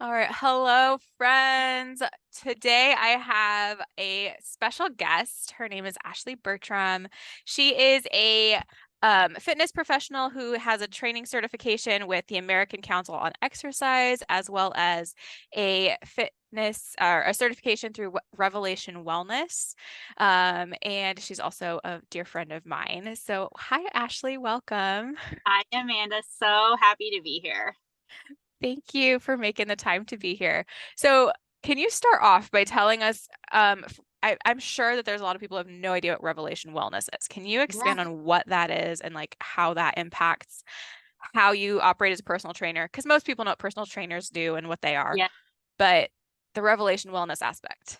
All right. Hello, friends. Today I have a special guest. Her name is Ashley Bertram. She is a fitness professional who has a training certification with the American Council on Exercise, as well as a fitness or a certification through Revelation Wellness. And she's also a dear friend of mine. So, hi, Ashley. Welcome. Hi, Amanda. So happy to be here. Thank you for making the time to be here. So, can you start off by telling us? I'm sure that there's a lot of people who have no idea what Revelation Wellness is. Can you Yeah. expand on what that is and like how that impacts how you operate as a personal trainer? Because most people know what personal trainers do and what they are, Yeah. but the Revelation Wellness aspect.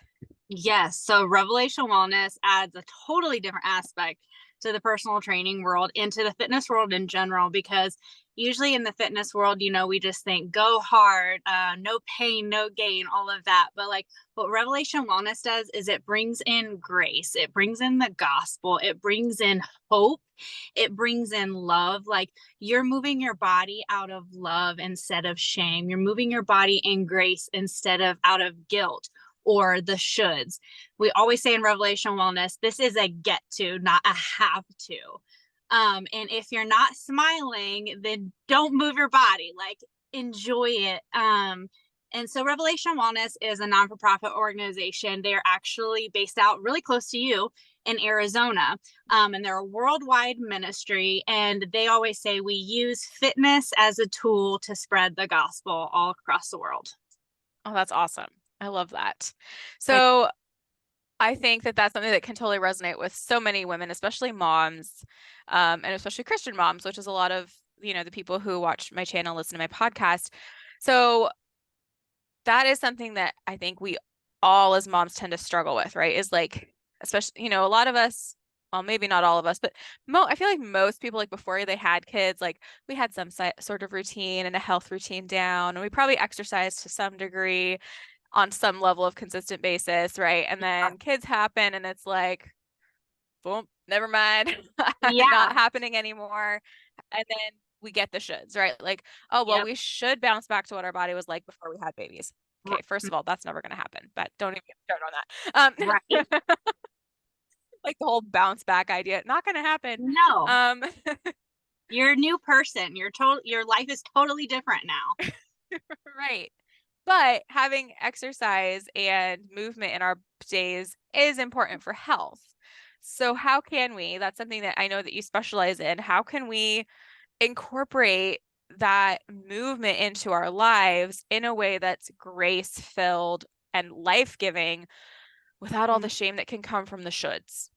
Yes. So Revelation Wellness adds a totally different aspect to the personal training world and to the fitness world in general, because usually in the fitness world, we just think go hard, no pain, no gain, all of that. But like what Revelation Wellness does is it brings in grace, it brings in the gospel, it brings in hope, it brings in love. Like you're moving your body out of love instead of shame. You're moving your body in grace instead of out of guilt or the shoulds. We always say in Revelation Wellness, this is a get to, not a have to. And if you're not smiling, then don't move your body. Like enjoy it. And so Revelation Wellness is a non-for-profit organization. They're actually based out really close to you in Arizona. And they're a worldwide ministry. And they always say we use fitness as a tool to spread the gospel all across the world. Oh, that's awesome. I love that. I, So, I think that that's something that can totally resonate with so many women, especially moms, and especially Christian moms, which is a lot of, the people who watch my channel, listen to my podcast. So that is something that I think we all as moms tend to struggle with, right? Is like, especially, a lot of us, well, maybe not all of us, but I feel like most people, like before they had kids, like we had some sort of routine and a health routine down, and we probably exercised to some degree on some level of consistent basis, right? And then kids happen and it's like, boom, never mind, yeah. not happening anymore. And then we get the shoulds, right? Like, oh, well, Yep. we should bounce back to what our body was like before we had babies. Okay, first of all, that's never going to happen, but don't even get started on Right. that. Like the whole bounce back idea, not going to happen. No, Um, you're a new person. Your life is totally different now. right. But having exercise and movement in our days is important for health. So how can we, that's something that I know that you specialize in, how can we incorporate that movement into our lives in a way that's grace-filled and life-giving without all the shame that can come from the shoulds?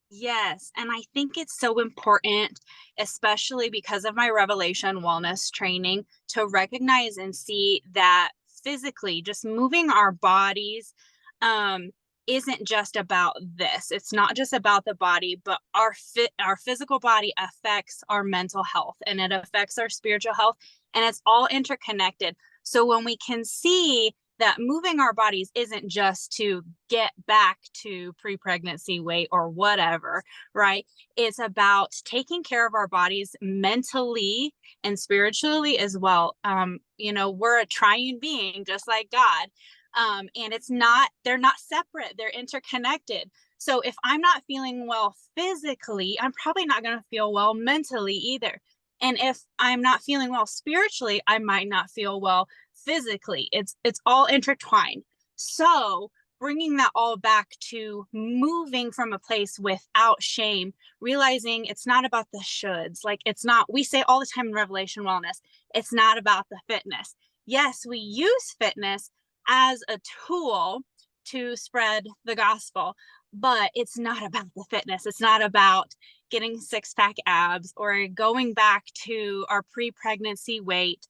Yes, and I think it's so important, especially because of my Revelation Wellness training, to recognize and see that physically, just moving our bodies, um, isn't just about this. It's not just about the body, but our physical body affects our mental health and it affects our spiritual health, and it's all interconnected. So when we can see that moving our bodies isn't just to get back to pre-pregnancy weight or whatever, right? It's about taking care of our bodies mentally and spiritually as well. We're a triune being just like God. And they're not separate, they're interconnected. So if I'm not feeling well physically, I'm probably not going to feel well mentally either. And if I'm not feeling well spiritually, I might not feel well physically. It's all intertwined. So bringing that all back to moving from a place without shame, realizing it's not about the shoulds. Like it's not, we say all the time in Revelation Wellness, it's not about the fitness. Yes, we use fitness as a tool to spread the gospel, but it's not about the fitness. It's not about getting six pack abs or going back to our pre pregnancy weight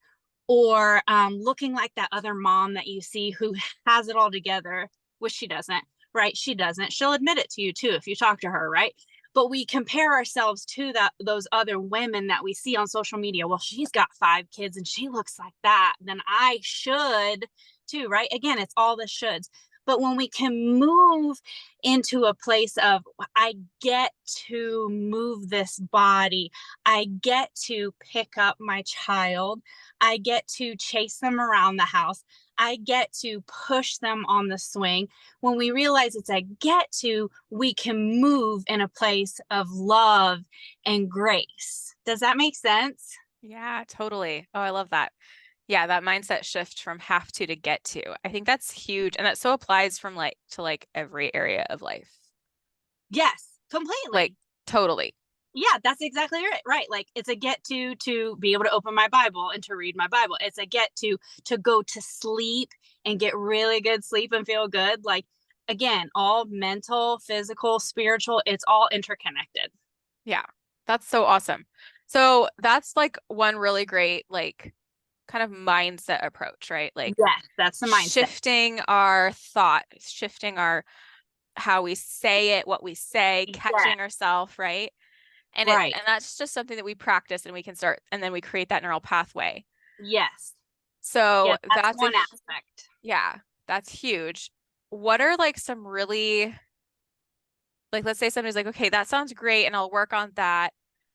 or looking like that other mom that you see who has it all together, which she doesn't, right? She doesn't. She'll admit it to you too if you talk to her, right? But we compare ourselves to those other women that we see on social media. Well, she's got 5 kids and she looks like that. Then I should too, right? Again, it's all the shoulds. But when we can move into a place of, I get to move this body, I get to pick up my child, I get to chase them around the house, I get to push them on the swing. When we realize it's a get to, we can move in a place of love and grace. Does that make sense? Yeah, totally. Oh, I love that. Yeah, that mindset shift from have to get to. I think that's huge. And that so applies from like to like every area of life. Yes, Like completely. totally. Yeah, that's exactly right. Right. Like it's a get to be able to open my Bible and to read my Bible. It's a get to go to sleep and get really good sleep and feel good. Like again, all mental, physical, spiritual, it's all interconnected. Yeah. That's so awesome. So that's like one really great like kind of mindset approach, right? Like Yes, that's the mindset. shifting our thought, shifting our how we say it, what we say, Yes, catching ourselves, right? right. And that's just something that we practice and we can start and then we create that neural pathway. Yes. So Yes, that's that's one aspect. yeah, that's huge. What are like some really like let's say somebody's like, okay, that sounds great and I'll work on that.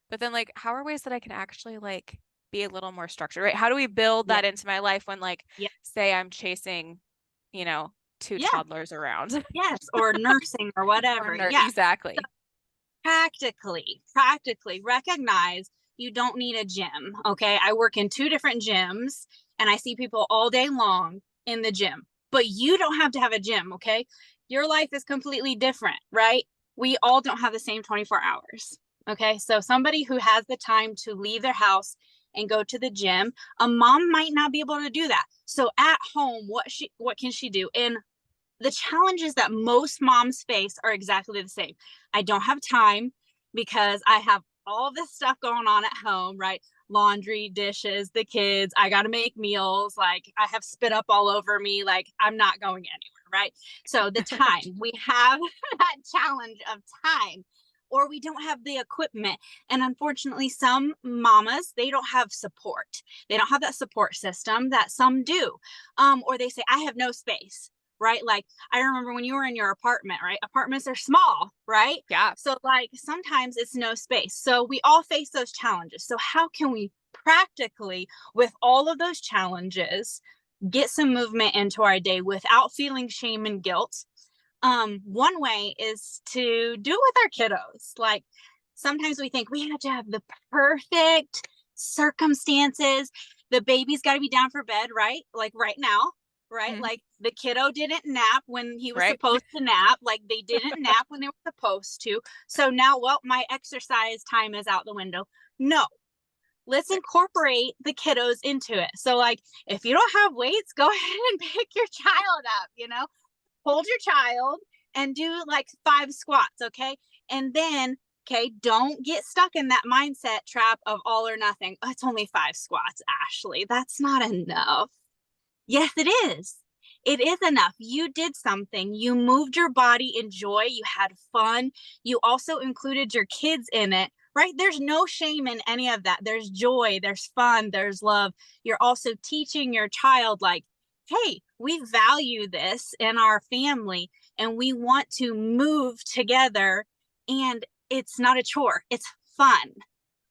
But then like how are ways that I can actually like be a little more structured, right? How do we build Yeah. that into my life when like Yeah. say I'm chasing, you know, two Yeah. toddlers around Yes. Or nursing or or whatever. Yeah. exactly. Practically recognize you don't need a gym. Okay. I work in two different gyms and I see people all day long in the gym, but you don't have to have a gym. Okay. Your life is completely different, right? We all don't have the same 24 hours. Okay. So somebody who has the time to leave their house and go to the gym, a mom might not be able to do that. So at home, what can she do? And the challenges that most moms face are exactly the same. I don't have time because I have all this stuff going on at home, right? Laundry, dishes, the kids, I got to make meals. Like I have spit up all over me. Like I'm not going anywhere, right? So the time we have that challenge of time, or we don't have the equipment. And unfortunately, some mamas, they don't have support. They don't have that support system that some do. Or they say, I have no space, right? Like I remember when you were in your apartment, right? Apartments are small, right? Yeah. So like sometimes it's no space. So we all face those challenges. So how can we practically, with all of those challenges, get some movement into our day without feeling shame and guilt? One way is to do with our kiddos. Like sometimes we think we have to have the perfect circumstances. The baby's got to be down for bed, right? Like right now, right? Mhm. Like the kiddo didn't nap when he was Right. supposed to nap. Like they didn't nap when they were supposed to. So now, well, my exercise time is out the window. No, let's Right. incorporate the kiddos into it. So, like, if you don't have weights, go ahead and pick your child up, hold your child and do like 5 squats. Okay. And then, okay, don't get stuck in that mindset trap of all or nothing. Oh, it's only 5 squats, Ashley. That's not enough. Yes, it is. It is enough. You did something. You moved your body in joy. You had fun. You also included your kids in it, right? There's no shame in any of that. There's joy, there's fun, there's love. You're also teaching your child, like, hey, we value this in our family and we want to move together. And it's not a chore, it's fun,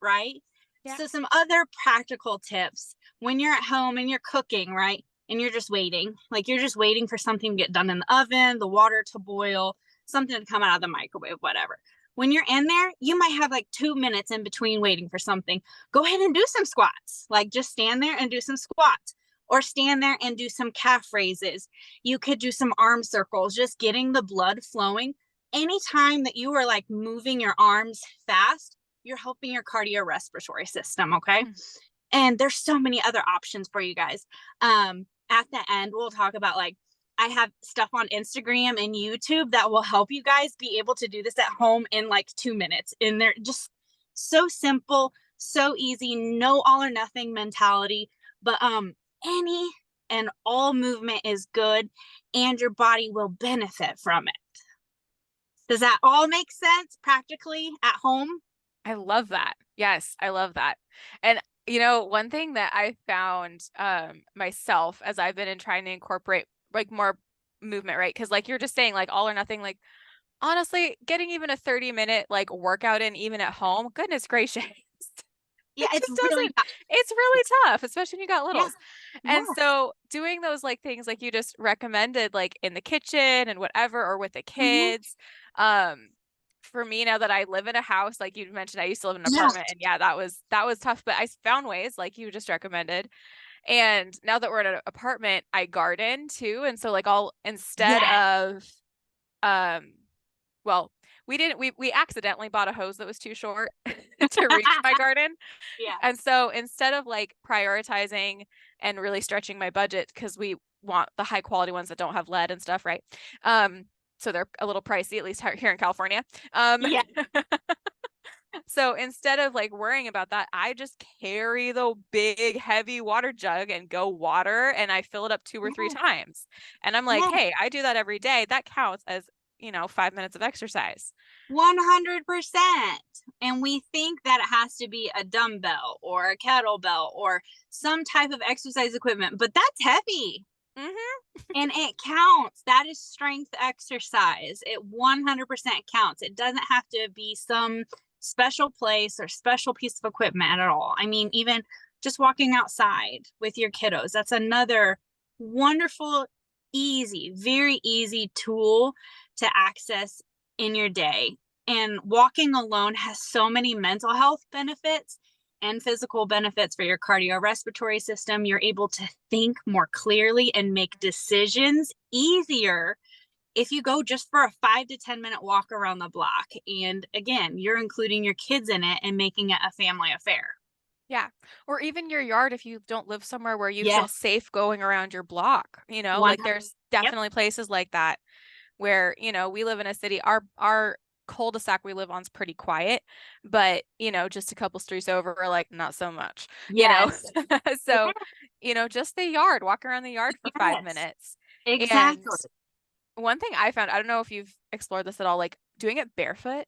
right? Yeah. So, some other practical tips when you're at home and you're cooking, right? And you're just waiting, like you're just waiting for something to get done in the oven, the water to boil, something to come out of the microwave, whatever. When you're in there, you might have like 2 minutes in between waiting for something. Go ahead and do some squats. Like just stand there and do some squats, or stand there and do some calf raises. You could do some arm circles, just getting the blood flowing. Anytime that you are like moving your arms fast, you're helping your cardiorespiratory system. Okay. Mm. And there's so many other options for you guys. At the end, we'll talk about like, I have stuff on Instagram and YouTube that will help you guys be able to do this at home in like 2 minutes. And they're just so simple, so easy, no all or nothing mentality. But any and all movement is good and your body will benefit from it. Does that all make sense practically at home? I love that. Yes, I love that. And you know, one thing that I found myself as I've been in trying to incorporate like more movement, right? Because like you're just saying, like all or nothing, like honestly, getting even a 30-minute like workout in even at home, goodness gracious. Yeah, It it's just really doesn't, not. it's really tough, especially when you got Yeah. littles. And Yeah. so doing those like things like you just recommended, like in the kitchen and whatever, or with the Mhm. kids, for me now that I live in a house, like you mentioned, I used to live in an Yeah. apartment, and yeah, that was tough, but I found ways like you just recommended. And now that we're in an apartment, I garden too. And so like I'll, instead Yeah. of, um, well, we accidentally bought a hose that was too short to reach my garden. Yeah. And so instead of like prioritizing and really stretching my budget, because we want the high quality ones that don't have lead and stuff, right? So they're a little pricey, at least here in California. Yeah. So instead of like worrying about that, I just carry the big heavy water jug and go water, and I fill it up 2 or 3 Yeah. times. And I'm like, Yeah. hey, I do that every day. That counts as, 5 minutes of exercise. 100%. And we think that it has to be a dumbbell or a kettlebell or some type of exercise equipment, but that's heavy. Mm-hmm. And it counts. That is strength exercise. It 100% counts. It doesn't have to be some special place or special piece of equipment at all. I mean, even just walking outside with your kiddos, that's another wonderful, easy, very easy tool to access in your day. And walking alone has so many mental health benefits and physical benefits for your cardiorespiratory system. You're able to think more clearly and make decisions easier if you go just for a 5 to 10 minute walk around the block. And again, you're including your kids in it and making it a family affair. Yeah. Or even your yard, if you don't live somewhere where you feel Yes. safe going around your block, like 100. there's Yep. definitely places like that where, we live in a city. Our cul-de-sac we live on is pretty quiet, but just a couple streets over, like not so much, you know. Yes. So, just the yard, walk around the yard for five Yes. minutes. And Exactly. one thing I found, I don't know if you've explored this at all, like doing it barefoot,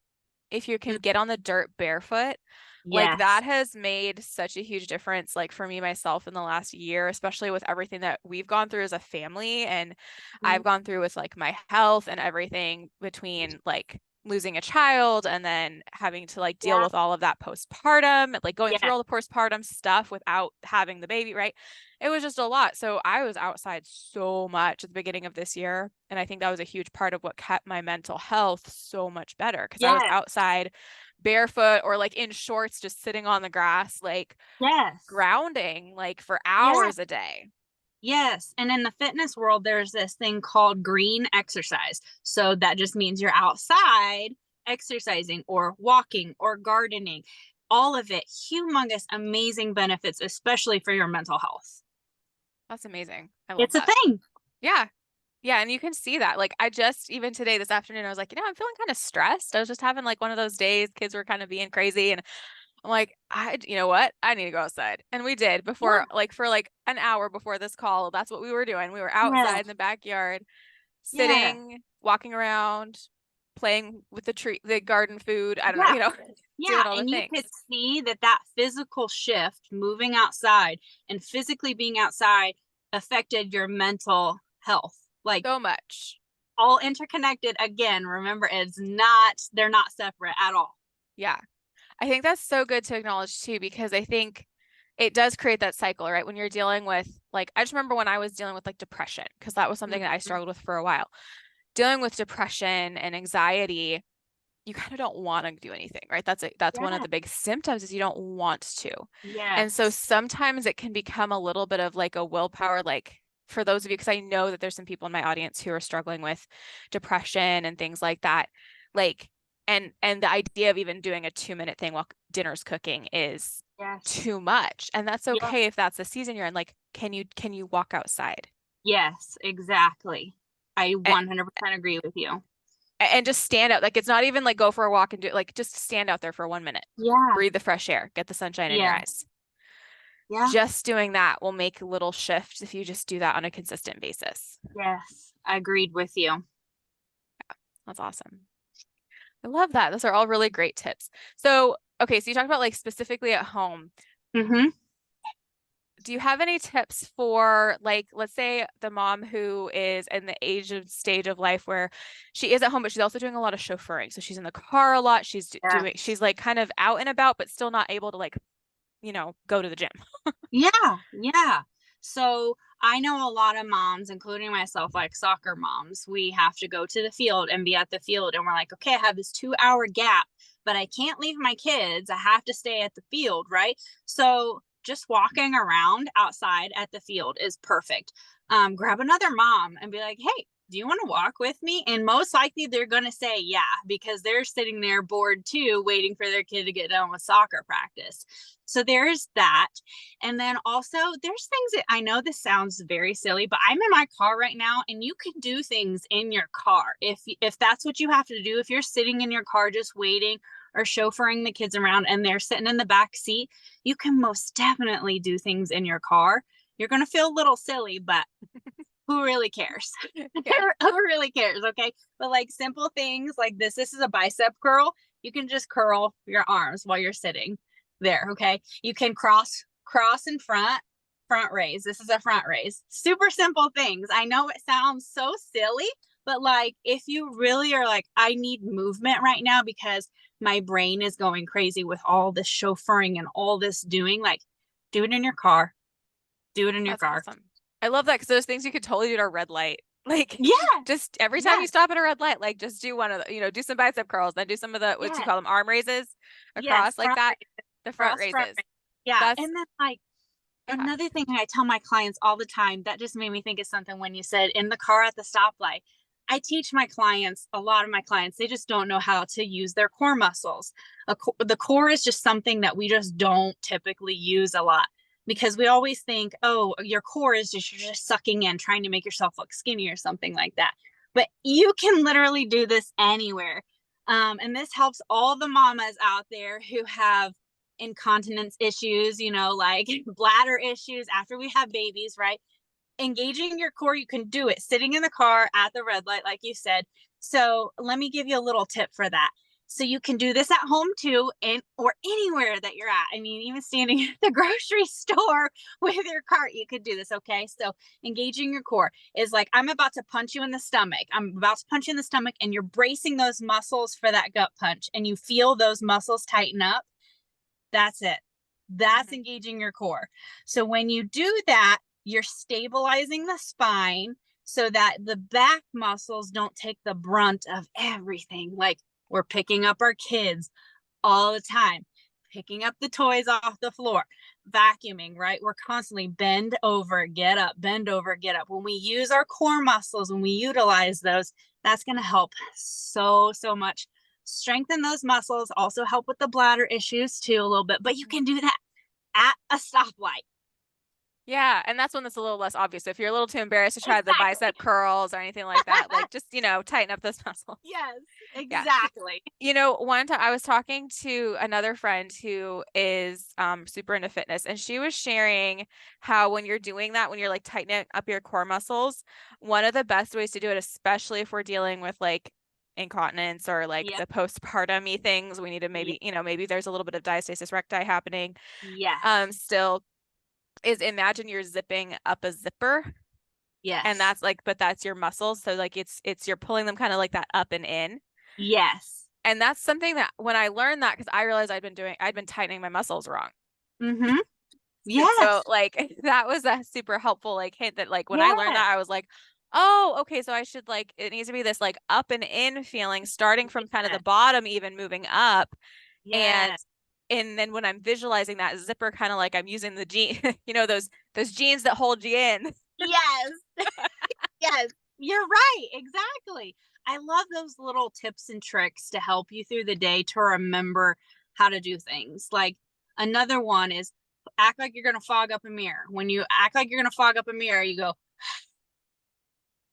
if you can get on the dirt barefoot, like Yes. that has made such a huge difference, like for me myself in the last year, especially with everything that we've gone through as a family, and I've gone through with like my health and everything, between like losing a child and then having to like deal Yeah. with all of that postpartum, like going through Yeah. all the postpartum stuff without having the baby, right? It was just a lot. So I was outside so much at the beginning of this year, and I think that was a huge part of what kept my mental health so much better, because I was Yes. outside barefoot or like in shorts, just sitting on the grass, like Yes. grounding like for Yeah. hours a day. Yes. And in the fitness world, there's this thing called green exercise. So that just means you're outside exercising or walking or gardening. All of it, humongous, amazing benefits, especially for your mental health. That's amazing. I love It's a that. thing. Yeah. Yeah. And you can see that. Like I just, even today, this afternoon, I was like, I'm feeling kind of stressed. I was just having like one of those days, kids were kind of being crazy. And I'm like, you know what? I need to go outside. And we did Yeah. before, like for like an hour before this call. That's what we were doing. We were Yeah. outside in the backyard, Yeah. sitting, walking around, playing with the garden food. I don't know, Yeah. Yeah. doing all the And you things. could see that physical shift, moving outside and physically being outside, affected your mental health. Like So much. all interconnected. Again, remember, they're not separate at all. Yeah. I think that's so good to acknowledge too, because I think it does create that cycle, right? When you're dealing with, like, I just remember when I was dealing with like depression, because that was something that I Mhm. struggled with for a while. Dealing with depression and anxiety, you kind of don't want to do anything, right? That's one of Yeah. the big symptoms, is you don't want to. And so Yes. sometimes it can become a little bit of like a willpower, like for those of you, because I know that there's some people in my audience who are struggling with depression and things like that. Like, and the idea of even doing a 2-minute thing while dinner's cooking is Yes. too much. And that's Yeah. okay if that's the season you're in. Like, can you walk outside? Yes, exactly. I 100% agree with you. And just stand out. Like, it's not even like go for a walk and do it, like just stand out there for 1 minute, Yeah. breathe the fresh air, get the sunshine in your Yeah. eyes. Yeah. Just doing that will make little shifts if you just do that on a consistent basis. Yes. Agreed with you. That's awesome. I love that. Those are all really great tips. So, okay, so you talked about like specifically at home. Mm-hmm. do you have any tips for, like, let's say the mom who is in the stage of life where she is at home, but she's also doing a lot of chauffeuring. So she's in the car a lot. Yeah. She's like kind of out and about, but still not able to like, go to the gym. Yeah, yeah. So I know a lot of moms, including myself, like soccer moms, we have to go to the field and be at the field. And we're like, okay, I have this 2 hour gap, but I can't leave my kids. I have to stay at the field, right? So just walking around outside at the field is perfect. Grab another mom and be like, hey, do you want to walk with me? And most likely they're going to say yeah, because they're sitting there bored too, waiting for their kid to get done with soccer practice. So there's that. And then also there's things that I know this sounds very silly, but I'm in my car right now and you can do things in your car. If that's what you have to do, if you're sitting in your car just waiting or chauffeuring the kids around and they're sitting in the back seat, you can most definitely do things in your car. You're going to feel a little silly, but who really cares? Yeah. Who really cares? Okay. But like simple things like this is a bicep curl. You can just curl your arms while you're sitting there. Okay. You can cross in front raise. This is a front raise. Super simple things. I know it sounds so silly, but like if you really are like, I need movement right now because my brain is going crazy with all this chauffeuring and all this doing, like do it in your car. Do it in your That's car. awesome. I love that because those things you could totally do at a red light. Like Yeah. just every time you Yes. stop at a red light, like just do one of the, do some bicep curls, then do some of the, what do you Yes. call them, arm raises Yes. across like that, the front Front raises. raise. Yeah. That's, And then like yeah. another thing I tell my clients all the time that just made me think of something when you said in the car at the stoplight. I teach my clients, a lot of my clients, they just don't know how to use their core muscles. The core is just something that we just don't typically use a lot because we always think, oh, your core is just, you're just sucking in, trying to make yourself look skinny or something like that. But you can literally do this anywhere. And this helps all the mamas out there who have incontinence issues, like bladder issues after we have babies, right? Engaging your core, you can do it sitting in the car at the red light, like you said. So let me give you a little tip for that. So you can do this at home too, and or anywhere that you're at. I mean, even standing at the grocery store with your cart, you could do this. Okay. So engaging your core is like, I'm about to punch you in the stomach. I'm about to punch you in the stomach, and you're bracing those muscles for that gut punch, and you feel those muscles tighten up. That's it. That's Mhm. engaging your core. So when you do that, you're stabilizing the spine so that the back muscles don't take the brunt of everything. Like we're picking up our kids all the time, picking up the toys off the floor, vacuuming, right? We're constantly bend over, get up, bend over, get up. When we use our core muscles, when we utilize those, that's going to help so, so much. Strengthen those muscles, also help with the bladder issues too, a little bit, but you can do that at a stoplight. Yeah. And that's when it's a little less obvious. So if you're a little too embarrassed to try the Exactly. bicep curls or anything like that, like just, tighten up those muscles. Yes, Yeah. exactly. One time I was talking to another friend who is super into fitness, and she was sharing how when you're doing that, when you're like tightening up your core muscles, one of the best ways to do it, especially if we're dealing with like incontinence or like Yep. the postpartum-y things, we need to Yep. maybe there's a little bit of diastasis recti happening, Yes. still, is imagine you're zipping up a zipper. And Yes. that's like, but that's your muscles. So like it's you're pulling them kind of like that up and in. Yes. And that's something that when I learned that, because I realized I'd been tightening my muscles wrong. Mm-hmm. So Yes. like that was a super helpful like hint that like when I learned Yes. that, I was like, oh, okay, so I should like, it needs to be this like up and in feeling, starting from kind of the Yes. bottom, even moving up. And Yes. and then when I'm visualizing that zipper, kind of like I'm using the jean, those jeans that hold you in. Yes. Yes. You're right. Exactly. I love those little tips and tricks to help you through the day to remember how to do things. Like another one is act like you're going to fog up a mirror. When you act like you're going to fog up a mirror, you go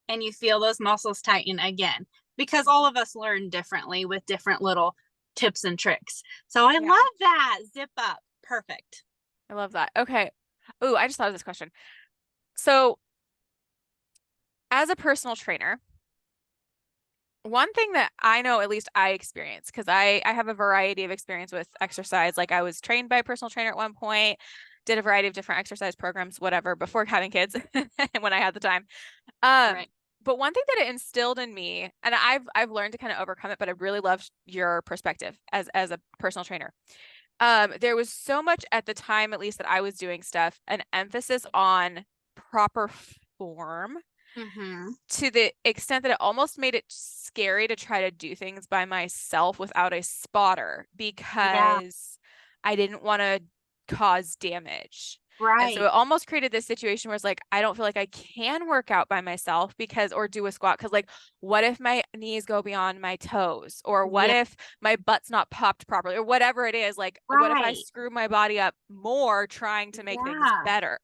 and you feel those muscles tighten again because all of us learn differently with different little tips and tricks. So I Yeah, love that. Zip up. Perfect. I love that. Okay. Oh, I just thought of this question. So as a personal trainer, one thing that I know, at least I experience, because I have a variety of experience with exercise. Like I was trained by a personal trainer at one point. did a variety of different exercise programs, whatever, before having kids when I had the time. Um, Right. but one thing that it instilled in me, and I've learned to kind of overcome it, but I really loved your perspective as a personal trainer. There was so much at the time, at least that I was doing stuff, an emphasis on proper form Mm-hmm. to the extent that it almost made it scary to try to do things by myself without a spotter Yeah. because I didn't want to cause damage. And so Right. it almost created this situation where it's like, I don't feel like I can work out by myself because, or do a squat. Cause like, what if my knees go beyond my toes? Or what Yeah. if my butt's not popped properly? Or whatever it is. Like, what if I Right. screw my body up more trying to make things Yeah. better?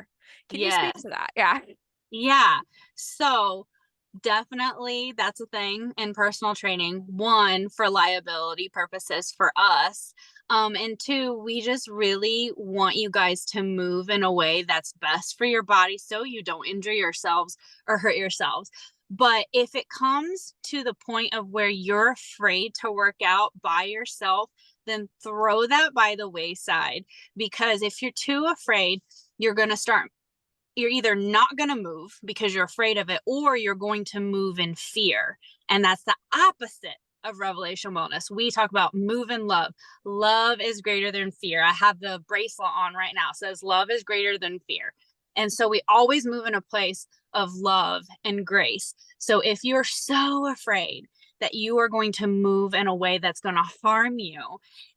Can you speak Yes. to that? Yeah. Yeah. So definitely that's a thing in personal training. One, for liability purposes for us. And two, we just really want you guys to move in a way that's best for your body so you don't injure yourselves or hurt yourselves. But if it comes to the point of where you're afraid to work out by yourself, then throw that by the wayside. Because if you're too afraid, you're going to start you're either not going to move because you're afraid of it, or you're going to move in fear. And that's the opposite of revelation wellness. We talk about move in love. Love is greater than fear. I have the bracelet on right now. It says love is greater than fear. And so we always move in a place of love and grace. So if you're so afraid that you are going to move in a way that's going to harm you,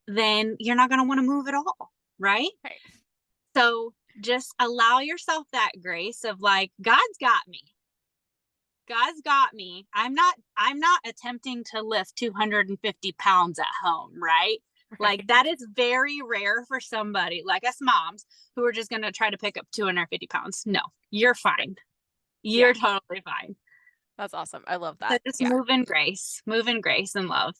then you're not going to want to move at all. Right. Right. So just allow yourself that grace of like, God's got me. God's got me. I'm not attempting to lift 250 pounds at home, right? Like that is very rare for somebody like us moms who are just going to try to pick up 250 pounds. No, you're fine. You're Yeah. totally fine. That's awesome. I love So that. just Yeah. move in grace and love.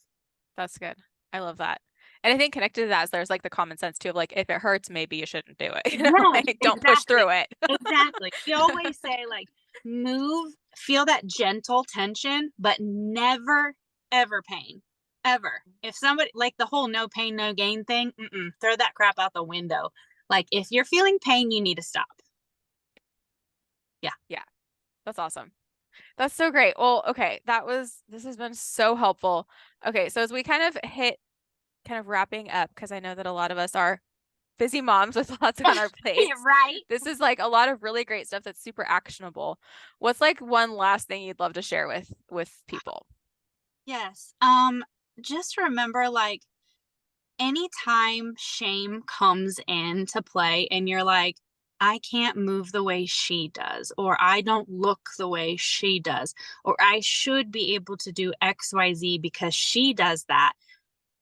That's good. I love that. And I think connected to that is there's like the common sense too of like, if it hurts, maybe you shouldn't do it. You know, Yes, like don't push exactly. through it. Exactly. We always say like move, feel that gentle tension, but never, ever pain. Ever. If somebody like the whole no pain, no gain thing, throw that crap out the window. Like if you're feeling pain, you need to stop. Yeah. Yeah. That's awesome. That's so great. Well, okay. This has been so helpful. Okay. So as we kind of hit kind of wrapping up, because I know that a lot of us are busy moms with lots on our plates. Right. This is like a lot of really great stuff that's super actionable. What's like one last thing you'd love to share with people? Yes. Just remember like anytime shame comes into play and you're like, I can't move the way she does, or I don't look the way she does, or I should be able to do XYZ because she does that.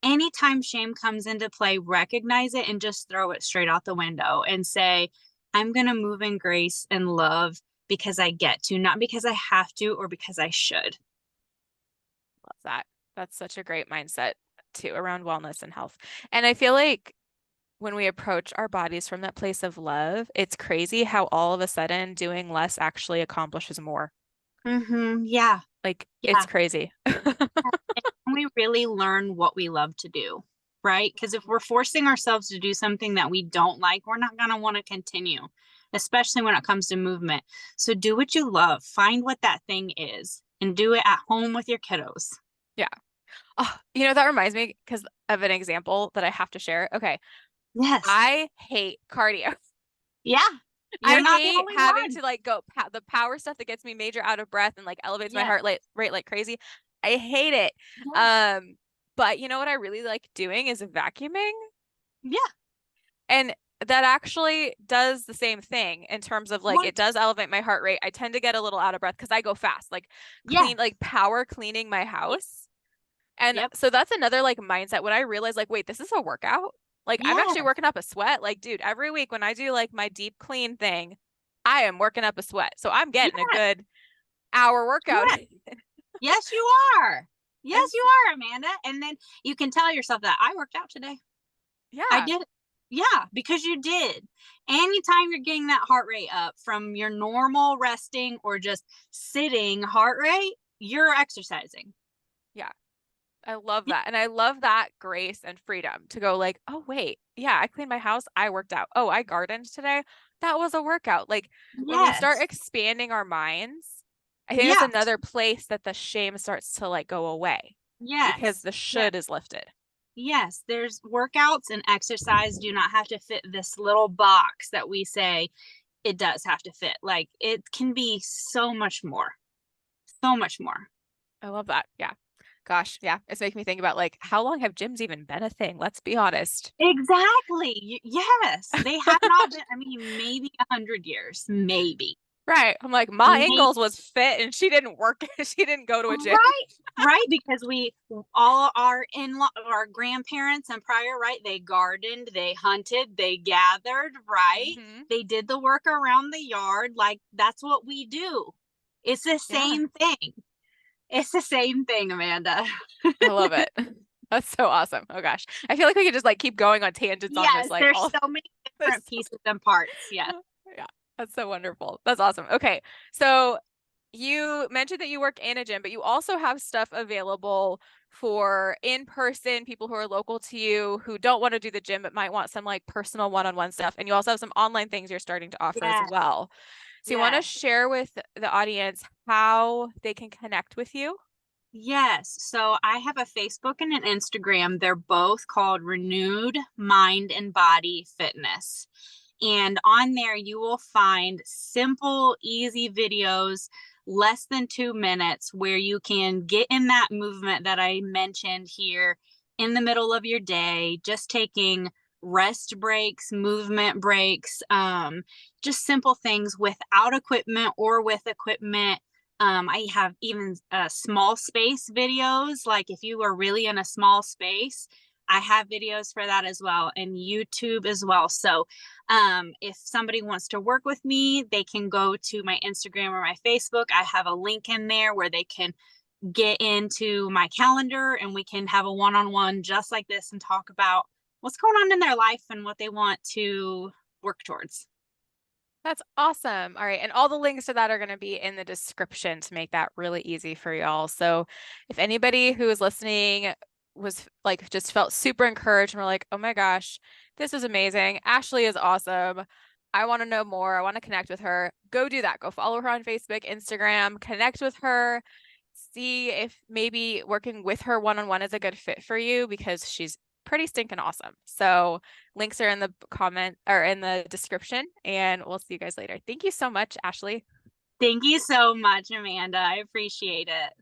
Anytime shame comes into play, recognize it and just throw it straight out the window and say, I'm going to move in grace and love because I get to, not because I have to or because I should. Love that. That's such a great mindset too around wellness and health. And I feel like when we approach our bodies from that place of love, it's crazy how all of a sudden doing less actually accomplishes more. Yeah. Like it's Yeah. crazy. And we really learn what we love to do, right? Because if we're forcing ourselves to do something that we don't like, we're not going to want to continue, especially when it comes to movement. So do what you love, find what that thing is, and do it at home with your kiddos. Yeah. Oh, you know, that reminds me because of an example that I have to share. Okay. Yes. I hate cardio. Yeah. I You're not the hate only having one. to like go the power stuff that gets me major out of breath and like elevates my Yes. rate like crazy. I hate it. Yes. But you know what I really like doing is vacuuming. Yeah. And that actually does the same thing in terms of like What? it does elevate my heart rate. I tend to get a little out of breath because I go fast, like Yes. like power cleaning my house. And Yep. so that's another like mindset when I realize like, wait, this is a workout. Like I'm Yes. actually working up a sweat. Like, dude, every week when I do like my deep clean thing, I am working up a sweat. So I'm getting a Yes. good hour workout. Yes. Yes, you are. And Yes, you are, Amanda. And then you can tell yourself that I worked out today. I yeah, did. Yeah, because you did. Anytime you're getting that heart rate up from your normal resting or just sitting heart rate, you're exercising. yeah. I love that. And I love that grace and freedom to go like, oh, wait, yeah, I cleaned my house. I worked out. Oh, I gardened today. That was a workout. Like when we start Yes. expanding our minds, I think that's Yes. another place that the shame starts to like go away because Yes. the Yes. should is lifted. Yes. There's workouts and exercise do not have to fit this little box that we say it does have to fit. Like it can be so much more. So much more. I love that. Yeah. Gosh, yeah. It's making me think about like how long have gyms even been a thing? Let's be honest. Exactly. Yes. They have not been, I mean, maybe 100 years. Maybe. Right. I'm like, my Maybe. ankles was fit and she didn't work. She didn't go to a gym. Right. Right. Because we all our in our grandparents and prior, right? They gardened, they hunted, they gathered, right? Hmm. They did the work around the yard. Like that's what we do. It's the Yeah. same thing. It's the same thing, Amanda. I love it. That's so awesome. Oh gosh. I feel like we could just like keep going on tangents on this, Yes, like there's all so many this. different pieces and parts. Yes. Yeah. That's so wonderful. That's awesome. Okay. So you mentioned that you work in a gym, but you also have stuff available for in-person people who are local to you who don't want to do the gym but might want some like personal one-on-one stuff. And you also have some online things you're starting to offer as Yes. well. So you want to Yes. share with the audience how they can connect with you? Yes. So I have a Facebook and an Instagram. They're both called Renewed Mind and Body Fitness. And on there, you will find simple, easy videos, less than 2 minutes, where you can get in that movement that I mentioned here in the middle of your day, just taking rest breaks, movement breaks, just simple things without equipment or with equipment. I have even small space videos. Like if you are really in a small space, I have videos for that as well, and YouTube as well. So if somebody wants to work with me, they can go to my Instagram or my Facebook. I have a link in there where they can get into my calendar and we can have a one-on-one just like this and talk about what's going on in their life and what they want to work towards. That's awesome. All right. And all the links to that are going to be in the description to make that really easy for y'all. So if anybody who is listening was like, just felt super encouraged and were like, oh my gosh, this is amazing. Ashley is awesome. I want to know more. I want to connect with her. Go do that. Go follow her on Facebook, Instagram, connect with her. See if maybe working with her one-on-one is a good fit for you because she's pretty stinking awesome. So links are in the comment or in the description, and we'll see you guys later. Thank you so much, Ashley. Thank you so much, Amanda. I appreciate it.